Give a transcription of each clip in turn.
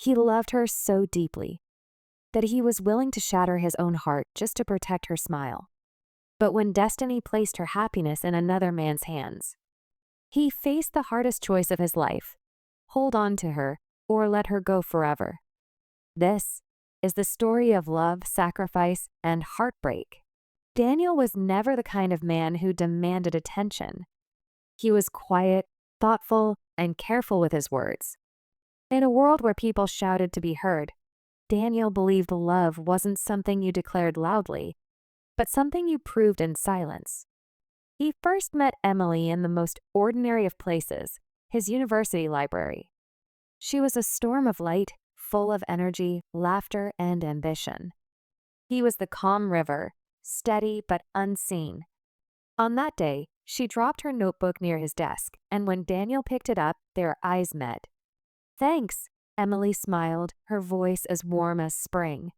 He loved her so deeply that he was willing to shatter his own heart just to protect her smile. But when destiny placed her happiness in another man's hands, he faced the hardest choice of his life: hold on to her or let her go forever. This is the story of love, sacrifice, and heartbreak. Daniel was never the kind of man who demanded attention. He was quiet, thoughtful, and careful with his words. In a world where people shouted to be heard, Daniel believed love wasn't something you declared loudly, but something you proved in silence. He first met Emily in the most ordinary of places, his university library. She was a storm of light, full of energy, laughter, and ambition. He was the calm river, steady but unseen. On that day, she dropped her notebook near his desk, and when Daniel picked it up, their eyes met. "Thanks," Emily smiled, her voice as warm as spring.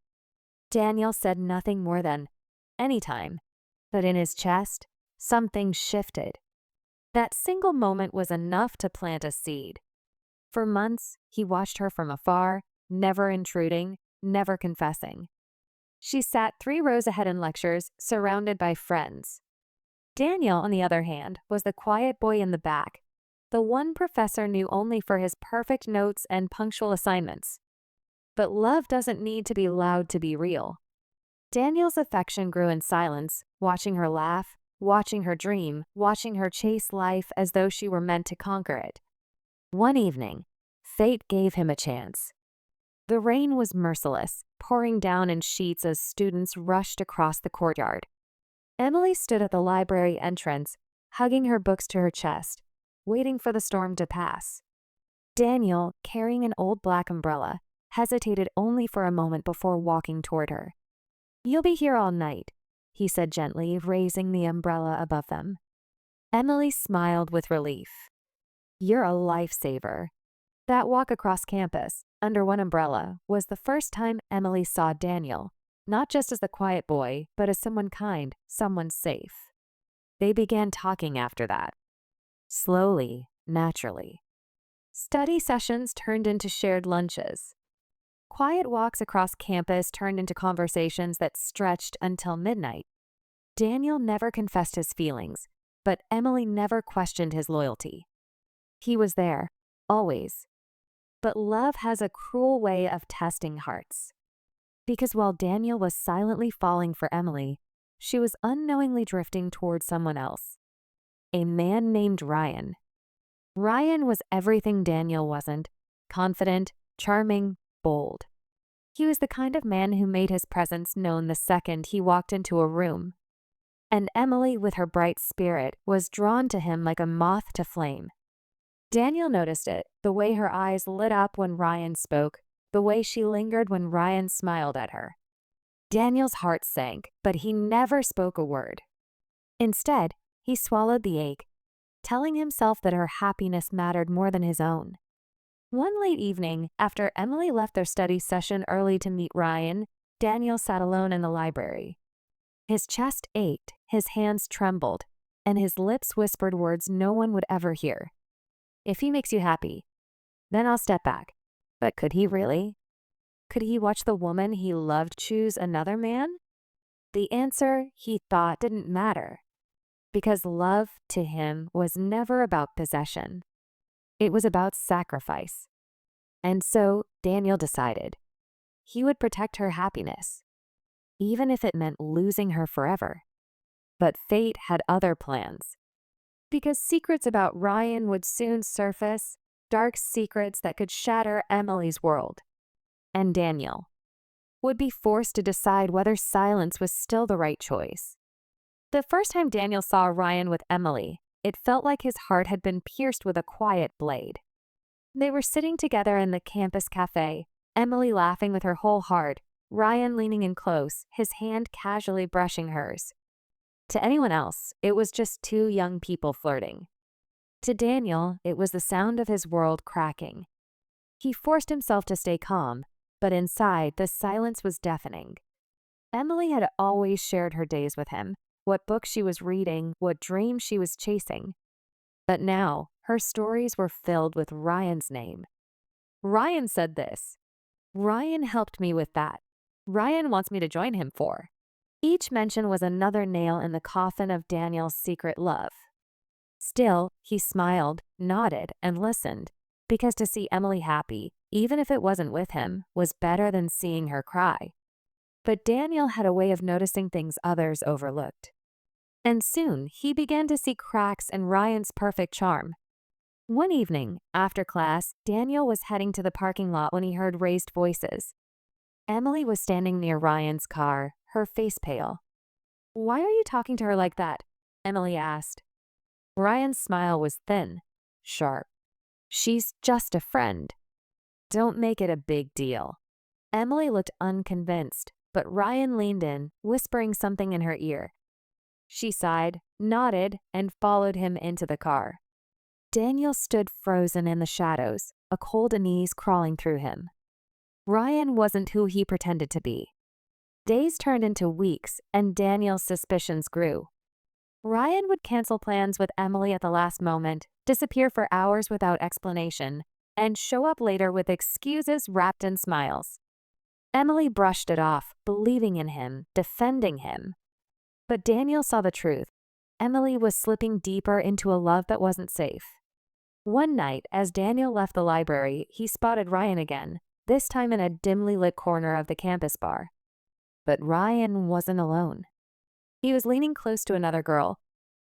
Daniel said nothing more than, "Anytime," but in his chest, something shifted. That single moment was enough to plant a seed. For months, he watched her from afar, never intruding, never confessing. She sat 3 rows ahead in lectures, surrounded by friends. Daniel, on the other hand, was the quiet boy in the back, the one professor knew only for his perfect notes and punctual assignments. But love doesn't need to be loud to be real. Daniel's affection grew in silence, watching her laugh, watching her dream, watching her chase life as though she were meant to conquer it. One evening, fate gave him a chance. The rain was merciless, pouring down in sheets as students rushed across the courtyard. Emily stood at the library entrance, hugging her books to her chest, waiting for the storm to pass. Daniel, carrying an old black umbrella, hesitated only for a moment before walking toward her. "You'll be here all night," he said gently, raising the umbrella above them. Emily smiled with relief. "You're a lifesaver." That walk across campus, under one umbrella, was the first time Emily saw Daniel, not just as the quiet boy, but as someone kind, someone safe. They began talking after that. Slowly, naturally. Study sessions turned into shared lunches. Quiet walks across campus turned into conversations that stretched until midnight. Daniel never confessed his feelings, but Emily never questioned his loyalty. He was there, always. But love has a cruel way of testing hearts. Because while Daniel was silently falling for Emily, she was unknowingly drifting toward someone else. A man named Ryan. Ryan was everything Daniel wasn't: confident, charming, bold. He was the kind of man who made his presence known the second he walked into a room. And Emily, with her bright spirit, was drawn to him like a moth to flame. Daniel noticed it, the way her eyes lit up when Ryan spoke, the way she lingered when Ryan smiled at her. Daniel's heart sank, but he never spoke a word. Instead, he swallowed the ache, telling himself that her happiness mattered more than his own. One late evening, after Emily left their study session early to meet Ryan, Daniel sat alone in the library. His chest ached, his hands trembled, and his lips whispered words no one would ever hear. "If he makes you happy, then I'll step back." But could he really? Could he watch the woman he loved choose another man? The answer, he thought, didn't matter. Because love, to him, was never about possession. It was about sacrifice. And so, Daniel decided he would protect her happiness, even if it meant losing her forever. But fate had other plans. Because secrets about Ryan would soon surface, dark secrets that could shatter Emily's world. And Daniel would be forced to decide whether silence was still the right choice. The first time Daniel saw Ryan with Emily, it felt like his heart had been pierced with a quiet blade. They were sitting together in the campus cafe, Emily laughing with her whole heart, Ryan leaning in close, his hand casually brushing hers. To anyone else, it was just 2 young people flirting. To Daniel, it was the sound of his world cracking. He forced himself to stay calm, but inside, the silence was deafening. Emily had always shared her days with him, what books she was reading, what dreams she was chasing. But now, her stories were filled with Ryan's name. Ryan said this: Ryan helped me with that. Ryan wants me to join him for. Each mention was another nail in the coffin of Daniel's secret love. Still, he smiled, nodded, and listened, because to see Emily happy, even if it wasn't with him, was better than seeing her cry. But Daniel had a way of noticing things others overlooked. And soon, he began to see cracks in Ryan's perfect charm. One evening, after class, Daniel was heading to the parking lot when he heard raised voices. Emily was standing near Ryan's car, her face pale. "Why are you talking to her like that?" Emily asked. Ryan's smile was thin, sharp. "She's just a friend. Don't make it a big deal." Emily looked unconvinced, but Ryan leaned in, whispering something in her ear. She sighed, nodded, and followed him into the car. Daniel stood frozen in the shadows, a cold unease crawling through him. Ryan wasn't who he pretended to be. Days turned into weeks, and Daniel's suspicions grew. Ryan would cancel plans with Emily at the last moment, disappear for hours without explanation, and show up later with excuses wrapped in smiles. Emily brushed it off, believing in him, defending him. But Daniel saw the truth. Emily was slipping deeper into a love that wasn't safe. One night, as Daniel left the library, he spotted Ryan again, this time in a dimly lit corner of the campus bar. But Ryan wasn't alone. He was leaning close to another girl,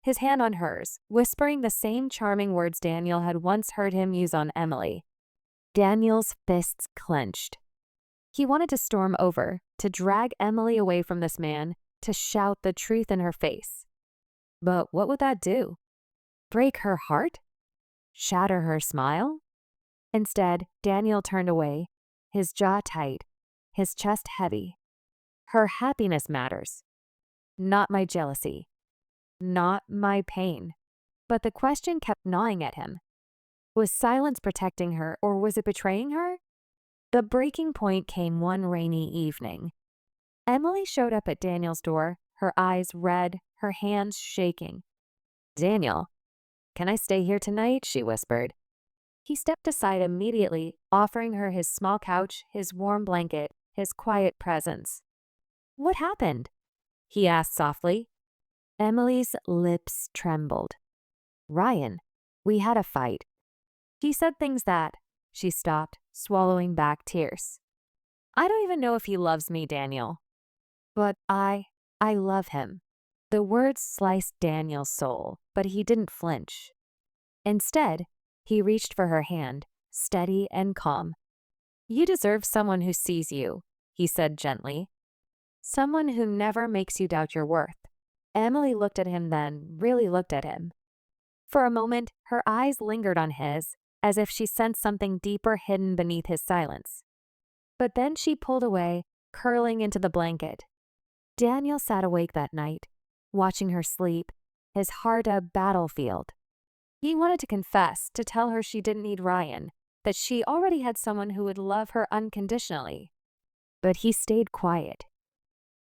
his hand on hers, whispering the same charming words Daniel had once heard him use on Emily. Daniel's fists clenched. He wanted to storm over, to drag Emily away from this man, to shout the truth in her face. But what would that do? Break her heart? Shatter her smile? Instead, Daniel turned away, his jaw tight, his chest heavy. Her happiness matters. Not my jealousy. Not my pain. But the question kept gnawing at him. Was silence protecting her, or was it betraying her? The breaking point came one rainy evening. Emily showed up at Daniel's door, her eyes red, her hands shaking. "Daniel, can I stay here tonight?" she whispered. He stepped aside immediately, offering her his small couch, his warm blanket, his quiet presence. "What happened?" he asked softly. Emily's lips trembled. "Ryan, we had a fight. He said things that—" She stopped, swallowing back tears. "I don't even know if he loves me, Daniel. But I love him." The words sliced Daniel's soul, but he didn't flinch. Instead, he reached for her hand, steady and calm. "You deserve someone who sees you," he said gently. "Someone who never makes you doubt your worth." Emily looked at him then, really looked at him. For a moment, her eyes lingered on his, as if she sensed something deeper hidden beneath his silence. But then she pulled away, curling into the blanket. Daniel sat awake that night, watching her sleep, his heart a battlefield. He wanted to confess, to tell her she didn't need Ryan, that she already had someone who would love her unconditionally. But he stayed quiet.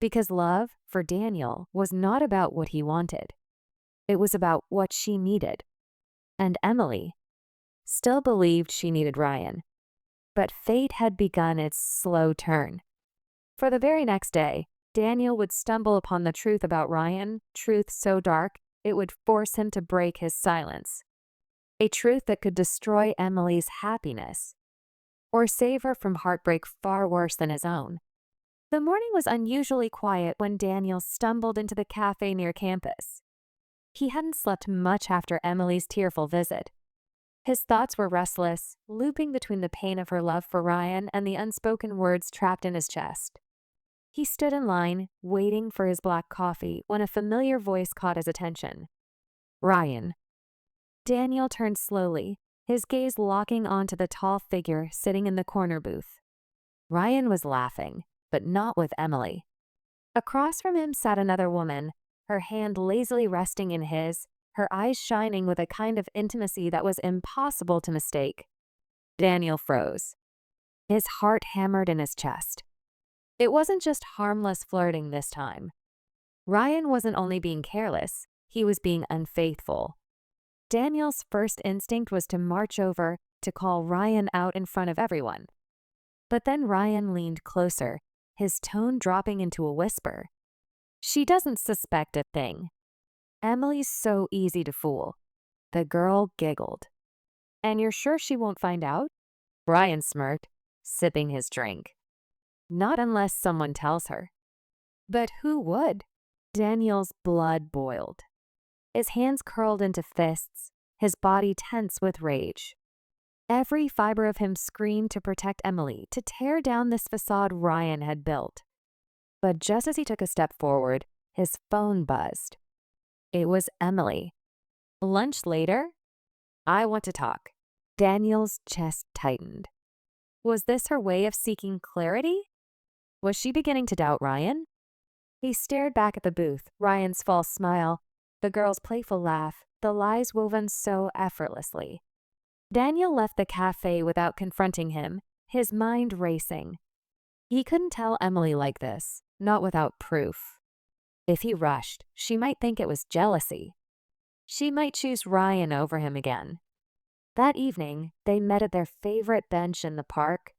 Because love, for Daniel, was not about what he wanted. It was about what she needed. And Emily still believed she needed Ryan. But fate had begun its slow turn. For the very next day, Daniel would stumble upon the truth about Ryan, truth so dark it would force him to break his silence. A truth that could destroy Emily's happiness, or save her from heartbreak far worse than his own. The morning was unusually quiet when Daniel stumbled into the cafe near campus. He hadn't slept much after Emily's tearful visit. His thoughts were restless, looping between the pain of her love for Ryan and the unspoken words trapped in his chest. He stood in line, waiting for his black coffee, when a familiar voice caught his attention. "Ryan." Daniel turned slowly, his gaze locking onto the tall figure sitting in the corner booth. Ryan was laughing, but not with Emily. Across from him sat another woman, her hand lazily resting in his, her eyes shining with a kind of intimacy that was impossible to mistake. Daniel froze. His heart hammered in his chest. It wasn't just harmless flirting this time. Ryan wasn't only being careless, he was being unfaithful. Daniel's first instinct was to march over, to call Ryan out in front of everyone. But then Ryan leaned closer, his tone dropping into a whisper. She doesn't suspect a thing. Emily's so easy to fool. The girl giggled. And you're sure she won't find out? Ryan smirked, sipping his drink. Not unless someone tells her. But who would? Daniel's blood boiled. His hands curled into fists, his body tense with rage. Every fiber of him screamed to protect Emily, to tear down this facade Ryan had built. But just as he took a step forward, his phone buzzed. It was Emily. Lunch later? I want to talk. Daniel's chest tightened. Was this her way of seeking clarity? Was she beginning to doubt Ryan? He stared back at the booth, Ryan's false smile, the girl's playful laugh, the lies woven so effortlessly. Daniel left the cafe without confronting him, his mind racing. He couldn't tell Emily like this, not without proof. If he rushed, she might think it was jealousy. She might choose Ryan over him again. That evening, they met at their favorite bench in the park,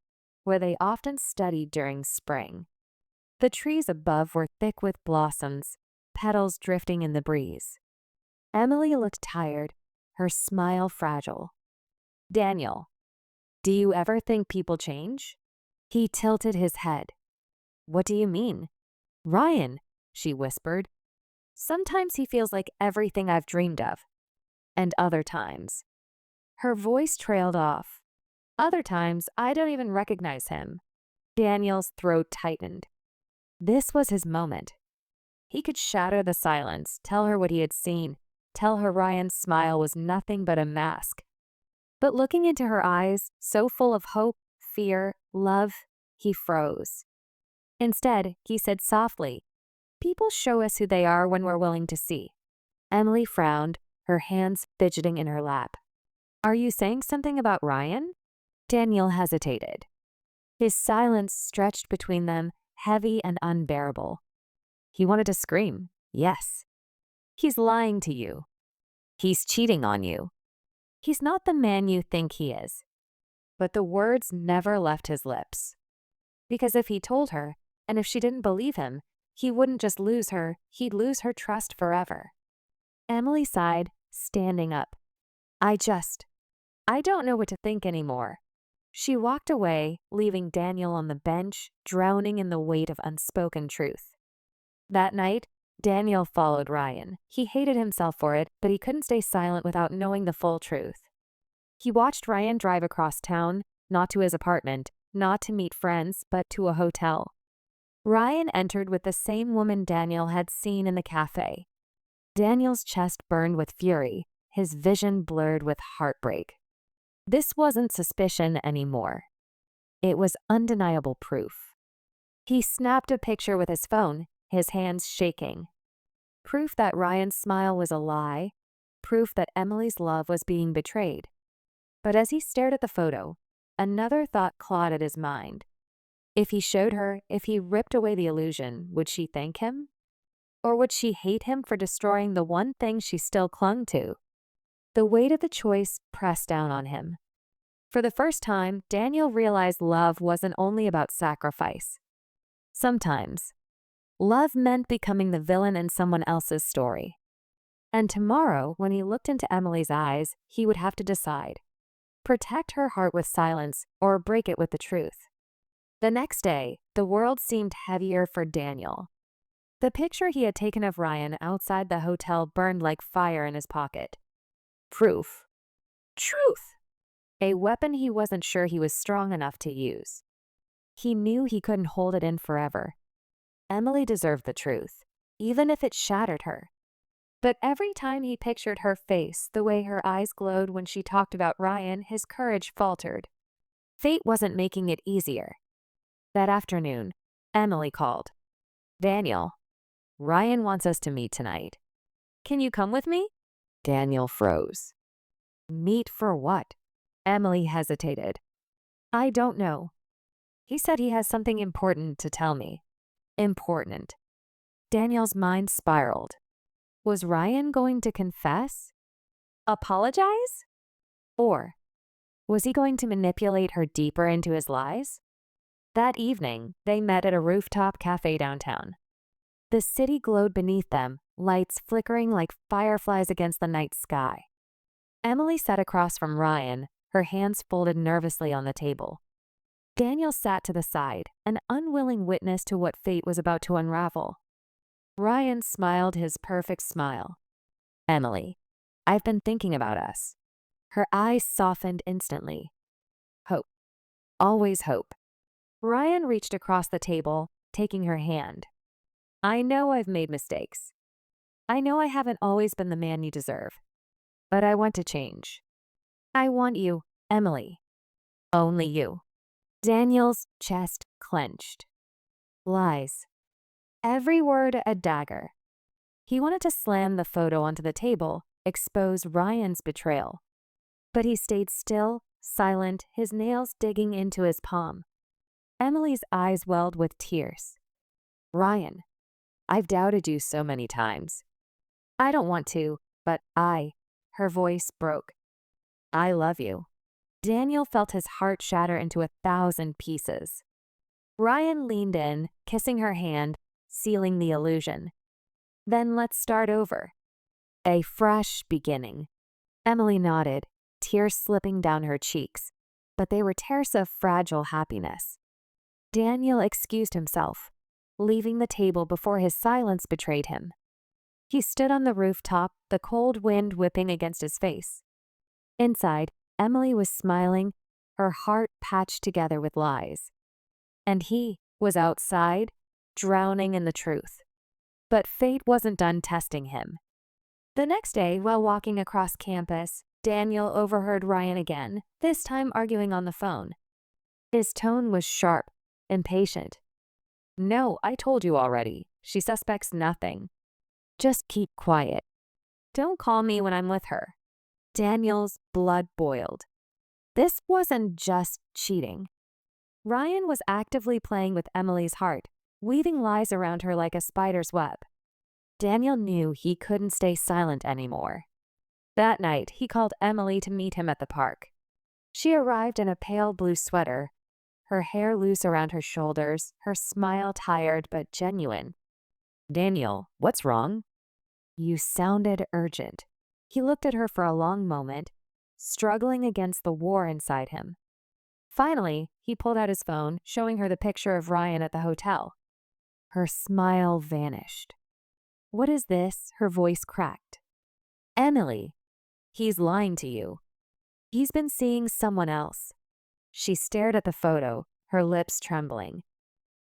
where they often studied during spring. The trees above were thick with blossoms, petals drifting in the breeze. Emily looked tired, her smile fragile. Daniel, do you ever think people change? He tilted his head. What do you mean? Ryan, she whispered. Sometimes he feels like everything I've dreamed of. And other times. Her voice trailed off. Other times, I don't even recognize him. Daniel's throat tightened. This was his moment. He could shatter the silence, tell her what he had seen, tell her Ryan's smile was nothing but a mask. But looking into her eyes, so full of hope, fear, love, he froze. Instead, he said softly, "People show us who they are when we're willing to see." Emily frowned, her hands fidgeting in her lap. Are you saying something about Ryan? Daniel hesitated. His silence stretched between them, heavy and unbearable. He wanted to scream, yes. He's lying to you. He's cheating on you. He's not the man you think he is. But the words never left his lips. Because if he told her, and if she didn't believe him, he wouldn't just lose her, he'd lose her trust forever. Emily sighed, standing up. I don't know what to think anymore. She walked away, leaving Daniel on the bench, drowning in the weight of unspoken truth. That night, Daniel followed Ryan. He hated himself for it, but he couldn't stay silent without knowing the full truth. He watched Ryan drive across town, not to his apartment, not to meet friends, but to a hotel. Ryan entered with the same woman Daniel had seen in the cafe. Daniel's chest burned with fury, his vision blurred with heartbreak. This wasn't suspicion anymore. It was undeniable proof. He snapped a picture with his phone, his hands shaking. Proof that Ryan's smile was a lie, proof that Emily's love was being betrayed. But as he stared at the photo, another thought clawed at his mind. If he showed her, if he ripped away the illusion, would she thank him? Or would she hate him for destroying the one thing she still clung to? The weight of the choice pressed down on him. For the first time, Daniel realized love wasn't only about sacrifice. Sometimes, love meant becoming the villain in someone else's story. And tomorrow, when he looked into Emily's eyes, he would have to decide. Protect her heart with silence or break it with the truth. The next day, the world seemed heavier for Daniel. The picture he had taken of Ryan outside the hotel burned like fire in his pocket. Proof. Truth. A weapon he wasn't sure he was strong enough to use. He knew he couldn't hold it in forever. Emily deserved the truth, even if it shattered her. But every time he pictured her face, the way her eyes glowed when she talked about Ryan, his courage faltered. Fate wasn't making it easier. That afternoon, Emily called. Daniel, Ryan wants us to meet tonight. Can you come with me? Daniel froze. Meet for what? Emily hesitated. I don't know. He said he has something important to tell me. Important. Daniel's mind spiraled. Was Ryan going to confess? Apologize? Or was he going to manipulate her deeper into his lies? That evening, they met at a rooftop cafe downtown. The city glowed beneath them, lights flickering like fireflies against the night sky. Emily sat across from Ryan, her hands folded nervously on the table. Daniel sat to the side, an unwilling witness to what fate was about to unravel. Ryan smiled his perfect smile. "Emily, I've been thinking about us." Her eyes softened instantly. "Hope. Always hope." Ryan reached across the table, taking her hand. "I know I've made mistakes. I know I haven't always been the man you deserve. But I want to change. I want you, Emily. Only you." Daniel's chest clenched. Lies. Every word a dagger. He wanted to slam the photo onto the table, expose Ryan's betrayal. But he stayed still, silent, his nails digging into his palm. Emily's eyes welled with tears. "Ryan, I've doubted you so many times. I don't want to, but her voice broke. "I love you." Daniel felt his heart shatter into 1,000 pieces. Ryan leaned in, kissing her hand, sealing the illusion. "Then let's start over. A fresh beginning." Emily nodded, tears slipping down her cheeks, but they were tears of fragile happiness. Daniel excused himself, leaving the table before his silence betrayed him. He stood on the rooftop, the cold wind whipping against his face. Inside, Emily was smiling, her heart patched together with lies. And he was outside, drowning in the truth. But fate wasn't done testing him. The next day, while walking across campus, Daniel overheard Ryan again, this time arguing on the phone. His tone was sharp, impatient. "No, I told you already. She suspects nothing. Just keep quiet. Don't call me when I'm with her." Daniel's blood boiled. This wasn't just cheating. Ryan was actively playing with Emily's heart, weaving lies around her like a spider's web. Daniel knew he couldn't stay silent anymore. That night, he called Emily to meet him at the park. She arrived in a pale blue sweater, her hair loose around her shoulders, her smile tired but genuine. "Daniel, what's wrong?" "You sounded urgent." He looked at her for a long moment, struggling against the war inside him. Finally, he pulled out his phone, showing her the picture of Ryan at the hotel. Her smile vanished. "What is this?" Her voice cracked. "Emily, he's lying to you. He's been seeing someone else." She stared at the photo, her lips trembling.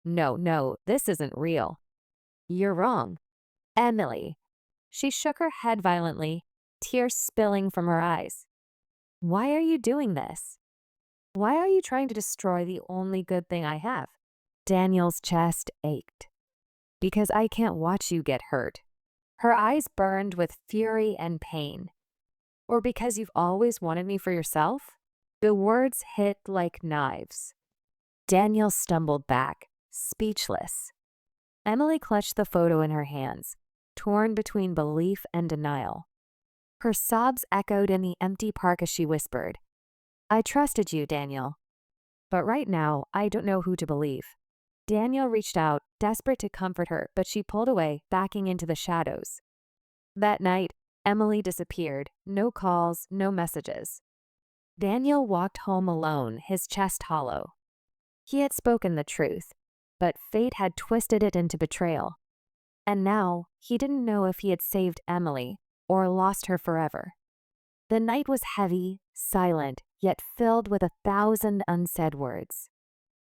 No, this isn't real." "You're wrong." "Emily." She shook her head violently, tears spilling from her eyes. "Why are you doing this? Why are you trying to destroy the only good thing I have?" Daniel's chest ached. "Because I can't watch you get hurt." Her eyes burned with fury and pain. "Or because you've always wanted me for yourself?" The words hit like knives. Daniel stumbled back, speechless. Emily clutched the photo in her hands, torn between belief and denial. Her sobs echoed in the empty park as she whispered, "I trusted you, Daniel. But right now, I don't know who to believe." Daniel reached out, desperate to comfort her, but she pulled away, backing into the shadows. That night, Emily disappeared. No calls, no messages. Daniel walked home alone, his chest hollow. He had spoken the truth, but fate had twisted it into betrayal. And now, he didn't know if he had saved Emily or lost her forever. The night was heavy, silent, yet filled with 1,000 unsaid words.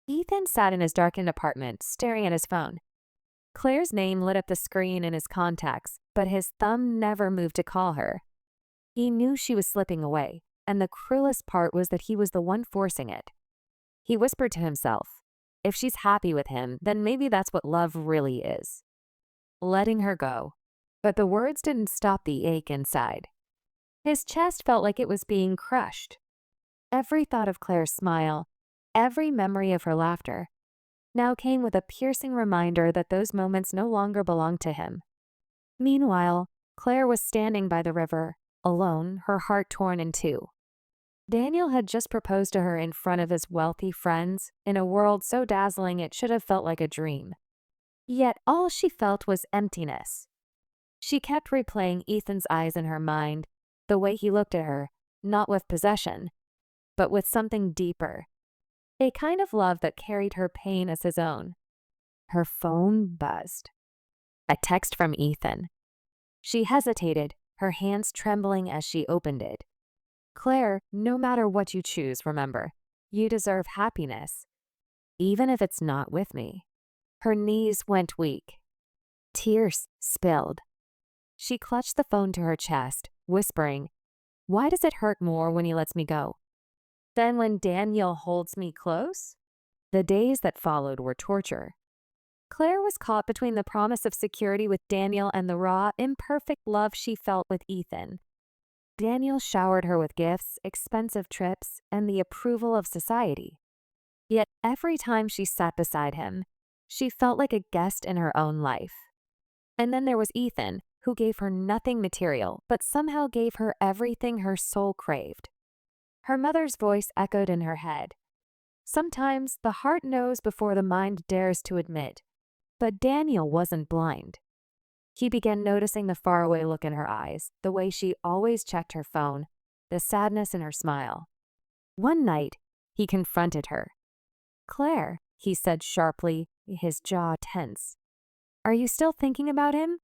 Ethan sat in his darkened apartment, staring at his phone. Claire's name lit up the screen in his contacts, but his thumb never moved to call her. He knew she was slipping away, and the cruelest part was that he was the one forcing it. He whispered to himself, if she's happy with him, then maybe that's what love really is. Letting her go. But the words didn't stop the ache inside. His chest felt like it was being crushed. Every thought of Claire's smile, every memory of her laughter, now came with a piercing reminder that those moments no longer belonged to him. Meanwhile, Claire was standing by the river, alone, her heart torn in two. Daniel had just proposed to her in front of his wealthy friends in a world so dazzling it should have felt like a dream. Yet all she felt was emptiness. She kept replaying Ethan's eyes in her mind, the way he looked at her, not with possession, but with something deeper. A kind of love that carried her pain as his own. Her phone buzzed. A text from Ethan. She hesitated, her hands trembling as she opened it. Claire, no matter what you choose, remember, you deserve happiness, even if it's not with me. Her knees went weak. Tears spilled. She clutched the phone to her chest, whispering, "Why does it hurt more when he lets me go than when Daniel holds me close?" The days that followed were torture. Claire was caught between the promise of security with Daniel and the raw, imperfect love she felt with Ethan. Daniel showered her with gifts, expensive trips, and the approval of society. Yet every time she sat beside him, she felt like a guest in her own life. And then there was Ethan, who gave her nothing material, but somehow gave her everything her soul craved. Her mother's voice echoed in her head. Sometimes the heart knows before the mind dares to admit. But Daniel wasn't blind. He began noticing the faraway look in her eyes, the way she always checked her phone, the sadness in her smile. One night, he confronted her. "Claire," he said sharply, his jaw tense. "Are you still thinking about him?"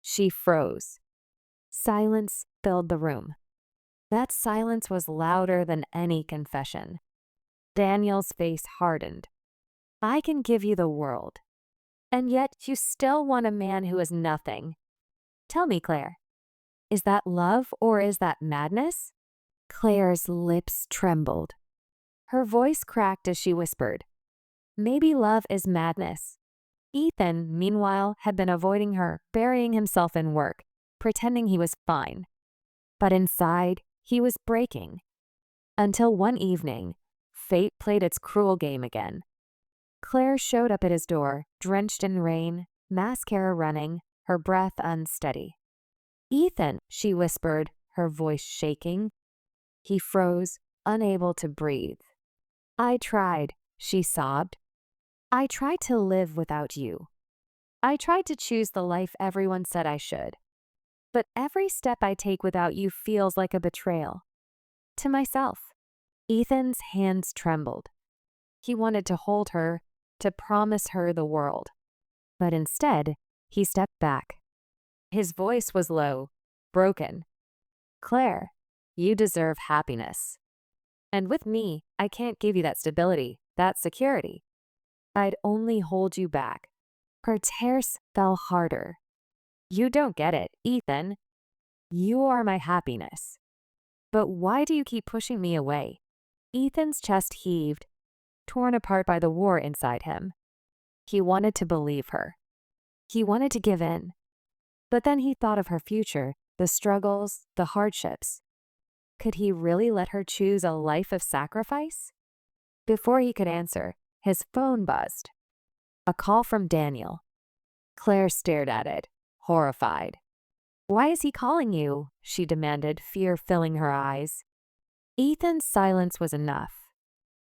She froze. Silence filled the room. That silence was louder than any confession. Daniel's face hardened. "I can give you the world. And yet you still want a man who is nothing. Tell me, Claire, is that love or is that madness?" Claire's lips trembled. Her voice cracked as she whispered, "Maybe love is madness." Ethan, meanwhile, had been avoiding her, burying himself in work, pretending he was fine. But inside, he was breaking. Until one evening, fate played its cruel game again. Claire showed up at his door, drenched in rain, mascara running, her breath unsteady. "Ethan," she whispered, her voice shaking. He froze, unable to breathe. "I tried," she sobbed. "I tried to live without you. I tried to choose the life everyone said I should. But every step I take without you feels like a betrayal. To myself." Ethan's hands trembled. He wanted to hold her, to promise her the world. But instead, he stepped back. His voice was low, broken. "Claire, you deserve happiness. And with me, I can't give you that stability, that security. I'd only hold you back." Her tears fell harder. "You don't get it, Ethan. You are my happiness. But why do you keep pushing me away?" Ethan's chest heaved, torn apart by the war inside him. He wanted to believe her. He wanted to give in. But then he thought of her future, the struggles, the hardships. Could he really let her choose a life of sacrifice? Before he could answer, his phone buzzed. A call from Daniel. Claire stared at it, horrified. "Why is he calling you?" she demanded, fear filling her eyes. Ethan's silence was enough.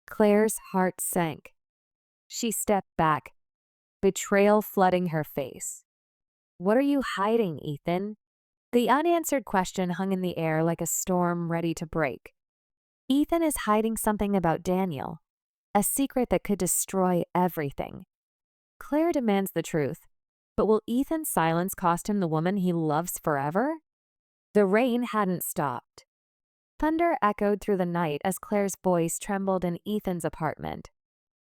Claire's heart sank. She stepped back, betrayal flooding her face. "What are you hiding, Ethan?" The unanswered question hung in the air like a storm ready to break. Ethan is hiding something about Daniel, a secret that could destroy everything. Claire demands the truth, but will Ethan's silence cost him the woman he loves forever? The rain hadn't stopped. Thunder echoed through the night as Claire's voice trembled in Ethan's apartment.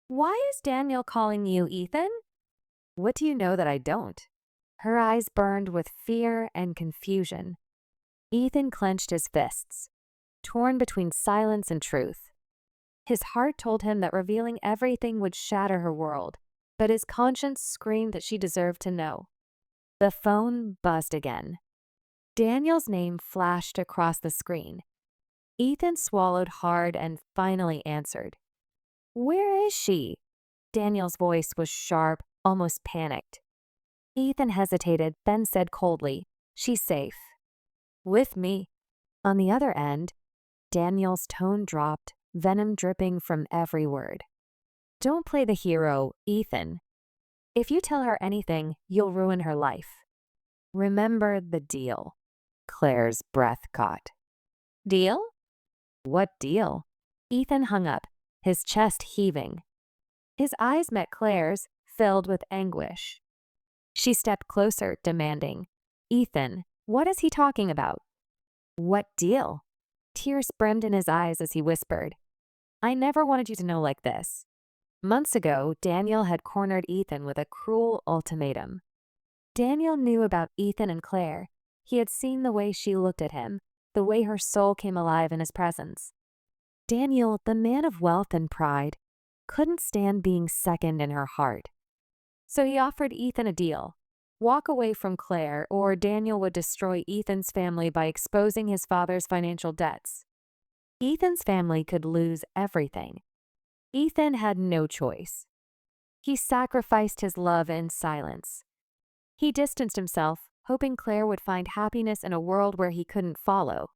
"Why is Daniel calling you, Ethan?" "What do you know that I don't?" Her eyes burned with fear and confusion. Ethan clenched his fists, torn between silence and truth. His heart told him that revealing everything would shatter her world, but his conscience screamed that she deserved to know. The phone buzzed again. Daniel's name flashed across the screen. Ethan swallowed hard and finally answered. "Where is she?" Daniel's voice was sharp, almost panicked. Ethan hesitated, then said coldly, "She's safe. With me." On the other end, Daniel's tone dropped, venom dripping from every word. Don't play the hero, Ethan. If you tell her anything, you'll ruin her life. Remember the deal. Claire's breath caught. Deal? What deal? Ethan hung up, his chest heaving. His eyes met Claire's, filled with anguish. She stepped closer, demanding, Ethan, what is he talking about? What deal? Tears brimmed in his eyes as he whispered, I never wanted you to know like this. Months ago, Daniel had cornered Ethan with a cruel ultimatum. Daniel knew about Ethan and Claire. He had seen the way she looked at him, the way her soul came alive in his presence. Daniel, the man of wealth and pride, couldn't stand being second in her heart. So he offered Ethan a deal. Walk away from Claire, or Daniel would destroy Ethan's family by exposing his father's financial debts. Ethan's family could lose everything. Ethan had no choice. He sacrificed his love in silence. He distanced himself, hoping Claire would find happiness in a world where he couldn't follow.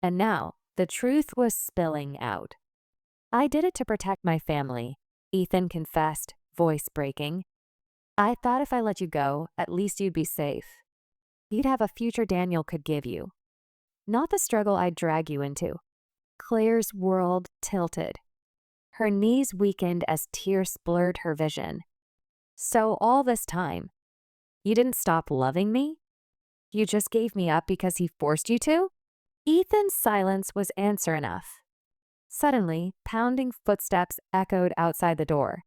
And now, the truth was spilling out. I did it to protect my family, Ethan confessed, voice breaking. I thought if I let you go, at least you'd be safe. You'd have a future Daniel could give you. Not the struggle I'd drag you into. Claire's world tilted. Her knees weakened as tears blurred her vision. So all this time, you didn't stop loving me? You just gave me up because he forced you to? Ethan's silence was answer enough. Suddenly, pounding footsteps echoed outside the door.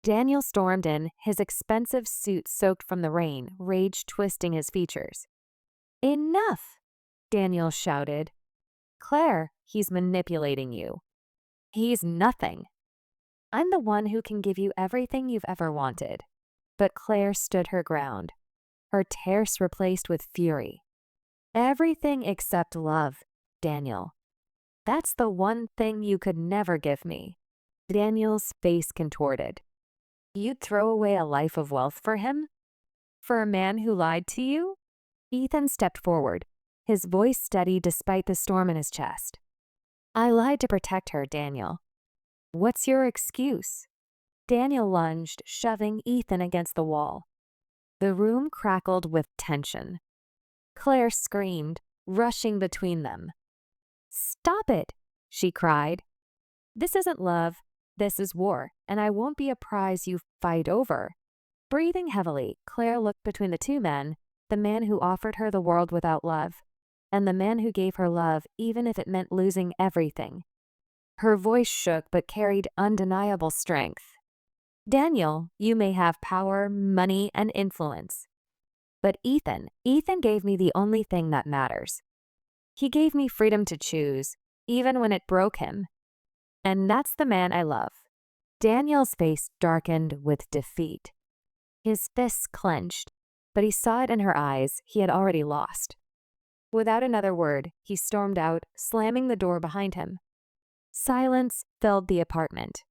Daniel stormed in, his expensive suit soaked from the rain, rage twisting his features. Enough! Daniel shouted. Claire, he's manipulating you. He's nothing. I'm the one who can give you everything you've ever wanted. But Claire stood her ground, her terse replaced with fury. Everything except love, Daniel. That's the one thing you could never give me. Daniel's face contorted. You'd throw away a life of wealth for him? For a man who lied to you? Ethan stepped forward, his voice steady despite the storm in his chest. I lied to protect her, Daniel. What's your excuse? Daniel lunged, shoving Ethan against the wall. The room crackled with tension. Claire screamed, rushing between them. Stop it, she cried. This isn't love, this is war, and I won't be a prize you fight over. Breathing heavily, Claire looked between the two men, the man who offered her the world without love, and the man who gave her love even if it meant losing everything. Her voice shook but carried undeniable strength. Daniel, you may have power, money, and influence. But Ethan gave me the only thing that matters. He gave me freedom to choose, even when it broke him. And that's the man I love. Daniel's face darkened with defeat. His fists clenched, but he saw it in her eyes he had already lost. Without another word, he stormed out, slamming the door behind him. Silence filled the apartment.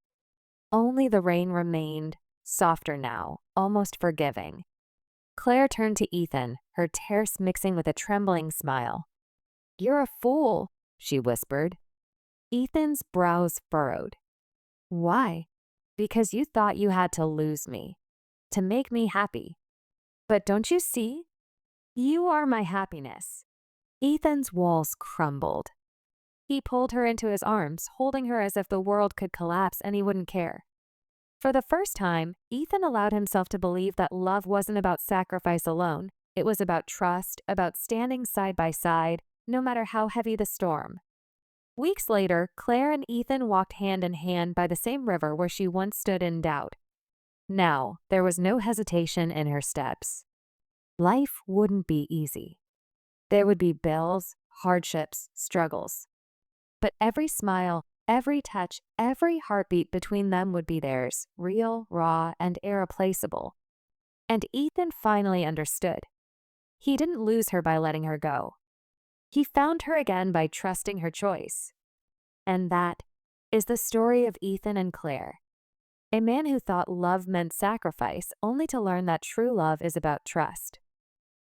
Only the rain remained, softer now, almost forgiving. Claire turned to Ethan, her terse mixing with a trembling smile. You're a fool, she whispered. Ethan's brows furrowed. Why? Because you thought you had to lose me, to make me happy. But don't you see? You are my happiness. Ethan's walls crumbled. He pulled her into his arms, holding her as if the world could collapse and he wouldn't care. For the first time, Ethan allowed himself to believe that love wasn't about sacrifice alone. It was about trust, about standing side by side, no matter how heavy the storm. Weeks later, Claire and Ethan walked hand in hand by the same river where she once stood in doubt. Now, there was no hesitation in her steps. Life wouldn't be easy. There would be bills, hardships, struggles. But every smile, every touch, every heartbeat between them would be theirs, real, raw, and irreplaceable. And Ethan finally understood. He didn't lose her by letting her go. He found her again by trusting her choice. And that is the story of Ethan and Claire. A man who thought love meant sacrifice, only to learn that true love is about trust.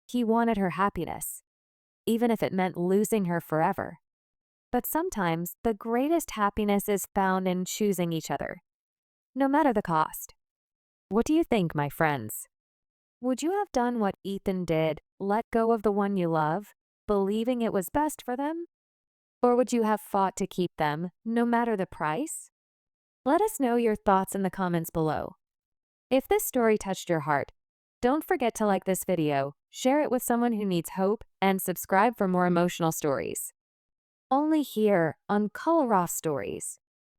He wanted her happiness, even if it meant losing her forever. But sometimes the greatest happiness is found in choosing each other, no matter the cost. What do you think, my friends? Would you have done what Ethan did, let go of the one you love, believing it was best for them? Or would you have fought to keep them, no matter the price? Let us know your thoughts in the comments below. If this story touched your heart, don't forget to like this video, share it with someone who needs hope, and subscribe for more emotional stories. Only here on Color Off Stories.